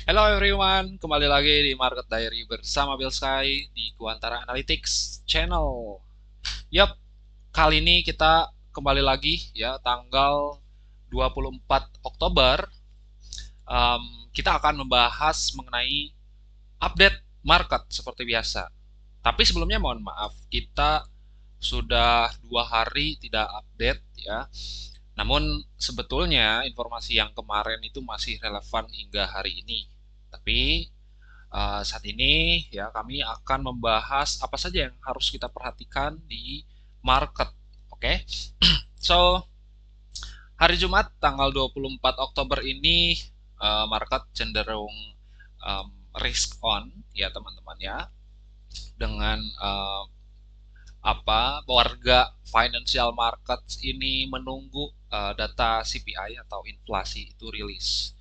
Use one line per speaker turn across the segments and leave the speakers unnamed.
Hello everyone, kembali lagi di Market Diary bersama Bill Sky di Kuantara Analytics Channel. Yap, kali ini kita kembali lagi ya tanggal 24 Oktober. Kita akan membahas mengenai update market seperti biasa. Tapi sebelumnya mohon maaf, kita sudah 2 hari tidak update ya. Namun sebetulnya informasi yang kemarin itu masih relevan hingga hari ini. Tapi saat ini ya kami akan membahas apa saja yang harus kita perhatikan di market. Oke. So, hari Jumat tanggal 24 Oktober ini market cenderung um, risk on ya teman-teman ya dengan warga financial market ini menunggu data CPI atau inflasi itu rilis.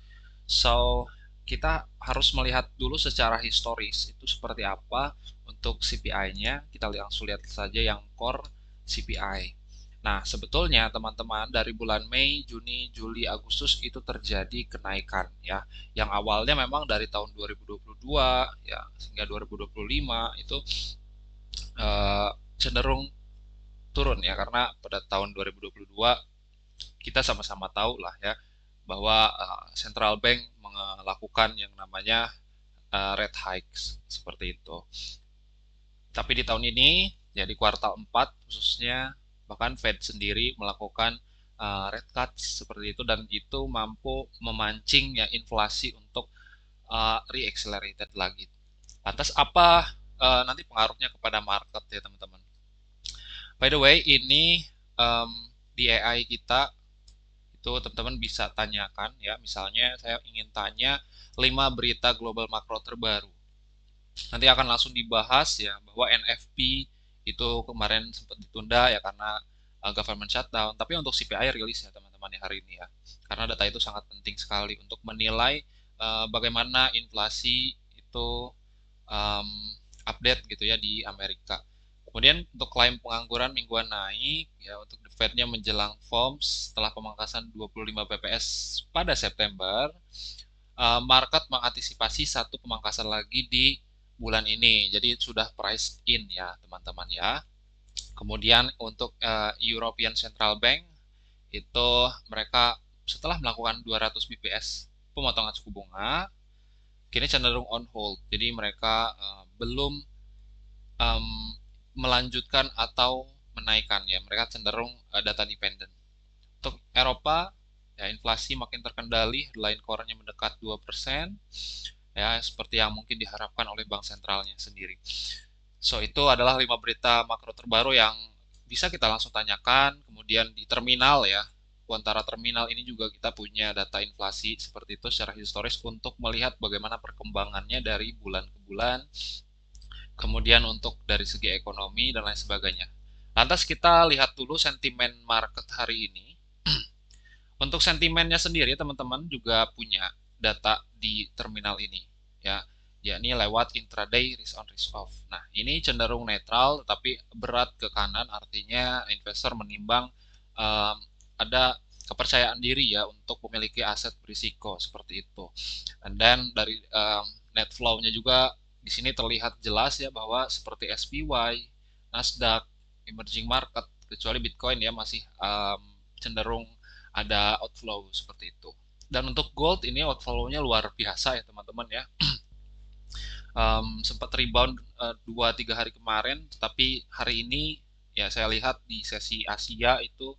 So, kita harus melihat dulu secara historis itu seperti apa untuk CPI-nya. Kita langsung lihat saja yang core CPI. Nah, sebetulnya teman-teman dari bulan Mei, Juni, Juli, Agustus itu terjadi kenaikan ya. Yang awalnya memang dari tahun 2022 ya hingga 2025 itu cenderung turun ya karena pada tahun 2022 kita sama-sama tahu lah ya bahwa central bank melakukan yang namanya rate hikes seperti itu. Tapi di tahun ini, ya di kuartal 4 khususnya, bahkan Fed sendiri melakukan rate cuts seperti itu dan itu mampu memancing ya inflasi untuk re-accelerated lagi. Lantas apa nanti pengaruhnya kepada market ya teman-teman? By the way, ini di AI kita itu teman-teman bisa tanyakan ya. Misalnya saya ingin tanya 5 berita global makro terbaru. Nanti akan langsung dibahas ya bahwa NFP itu kemarin sempat ditunda ya karena government shutdown. Tapi untuk CPI rilis ya teman-teman ya hari ini ya. Karena data itu sangat penting sekali untuk menilai bagaimana inflasi itu um, update gitu ya di Amerika. Kemudian untuk klaim pengangguran mingguan naik, ya untuk The Fed-nya menjelang FOMC setelah pemangkasan 25 bps pada September, market mengantisipasi satu pemangkasan lagi di bulan ini. Jadi sudah price in ya teman-teman ya. Kemudian untuk European Central Bank itu mereka setelah melakukan 200 bps pemotongan suku bunga, kini cenderung on hold. Jadi mereka belum um, melanjutkan atau menaikkan ya. Mereka cenderung data dependent. Untuk Eropa ya inflasi makin terkendali, headline core-nya mendekat 2%, ya seperti yang mungkin diharapkan oleh bank sentralnya sendiri. So itu adalah 5 berita makro terbaru yang bisa kita langsung tanyakan. Kemudian di terminal ya, antara terminal ini juga kita punya data inflasi seperti itu secara historis untuk melihat bagaimana perkembangannya dari bulan ke bulan, kemudian untuk dari segi ekonomi dan lain sebagainya. Lantas kita lihat dulu sentimen market hari ini. Untuk sentimennya sendiri teman-teman juga punya data di terminal ini ya, yakni lewat intraday risk on risk off. Nah, ini cenderung netral tapi berat ke kanan, artinya investor menimbang um, ada kepercayaan diri ya untuk memiliki aset berisiko seperti itu. Dan dari net flow-nya juga di sini terlihat jelas ya bahwa seperti SPY, Nasdaq, emerging market kecuali Bitcoin ya masih cenderung ada outflow seperti itu. Dan untuk gold ini outflow-nya luar biasa ya teman-teman ya. Sempat rebound 2-3 hari kemarin, tetapi hari ini ya saya lihat di sesi Asia itu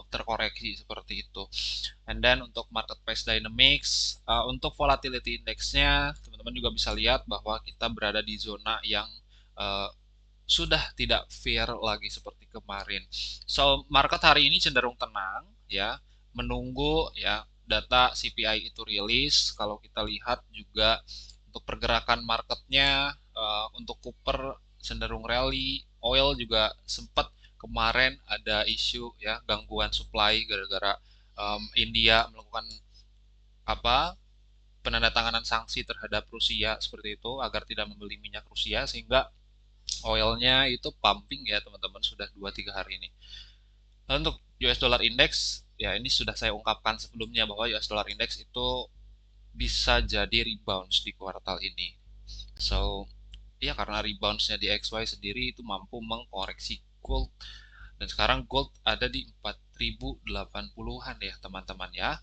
terkoreksi seperti itu. And then untuk market price dynamics, untuk volatility index-nya teman-teman juga bisa lihat bahwa kita berada di zona yang uh, sudah tidak fair lagi seperti kemarin. So, market hari ini cenderung tenang ya, menunggu ya data CPI itu rilis. Kalau kita lihat juga untuk pergerakan marketnya untuk Cooper cenderung rally, oil juga sempat kemarin ada isu ya gangguan supply gara-gara India melakukan apa penandatanganan sanksi terhadap Rusia seperti itu agar tidak membeli minyak Rusia sehingga oilnya itu pumping ya teman-teman sudah 2-3 hari ini. Lalu untuk US dollar index ya ini sudah saya ungkapkan sebelumnya bahwa US dollar index itu bisa jadi rebounds di kuartal ini. So, ya karena reboundsnya di XY sendiri itu mampu mengkoreksi gold. Dan sekarang gold ada di 4080-an ya teman-teman ya.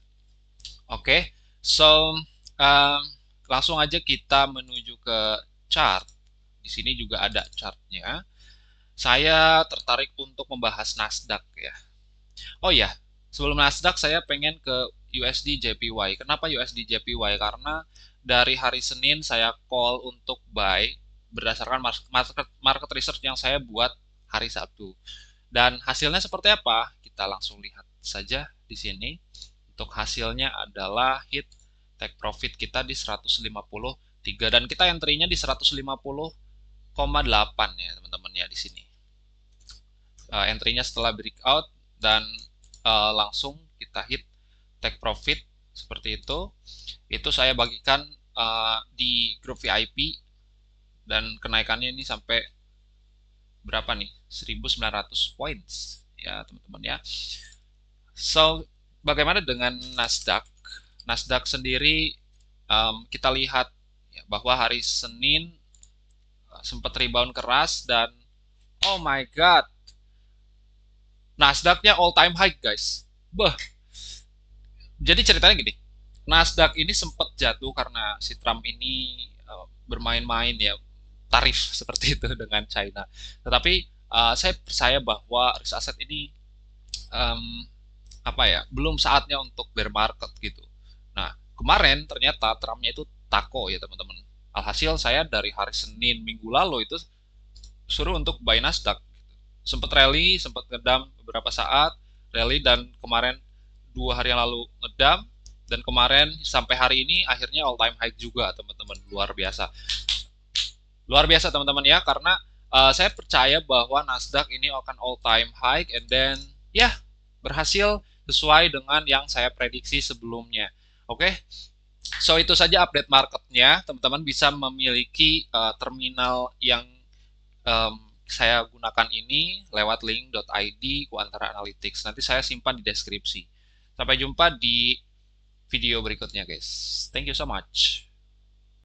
Oke, so um, langsung aja kita menuju ke chart. Di sini juga ada chartnya. Saya tertarik untuk membahas Nasdaq ya. Oh ya, sebelum Nasdaq saya pengen ke USD JPY. Kenapa USD JPY? Karena dari hari Senin saya call untuk buy berdasarkan market research yang saya buat hari Sabtu. Dan hasilnya seperti apa? Kita langsung lihat saja di sini. Untuk hasilnya adalah hit take profit kita di 153 dan kita entry-nya di 150,8 ya teman-teman ya di sini. Entry-nya setelah breakout dan langsung kita hit take profit seperti itu. Itu saya bagikan di grup VIP dan kenaikannya ini sampai berapa nih? 1900 points ya teman-teman ya. So, bagaimana dengan Nasdaq? Nasdaq sendiri kita lihat ya, bahwa hari Senin sempat rebound keras dan oh my god, Nasdaqnya all time high guys. Bah, jadi ceritanya gini, Nasdaq ini sempat jatuh karena si Trump ini bermain-main ya tarif seperti itu dengan China. Tetapi saya percaya bahwa risk asset ini um, apa ya belum saatnya untuk bear market gitu. Nah kemarin ternyata Trumpnya itu tako ya teman-teman. Alhasil saya dari hari Senin minggu lalu itu suruh untuk buy Nasdaq. Sempat rally, sempat ngedam beberapa saat, rally dan kemarin 2 hari yang lalu ngedam dan kemarin sampai hari ini akhirnya all time high juga teman-teman, luar biasa. Luar biasa teman-teman ya karena saya percaya bahwa Nasdaq ini akan all time high and then ya berhasil sesuai dengan yang saya prediksi sebelumnya. Oke. So itu saja update marketnya. Teman-teman bisa memiliki terminal yang um, saya gunakan ini lewat link.id Quantara Analytics. Nanti saya simpan di deskripsi. Sampai jumpa di video berikutnya guys. Thank you so much.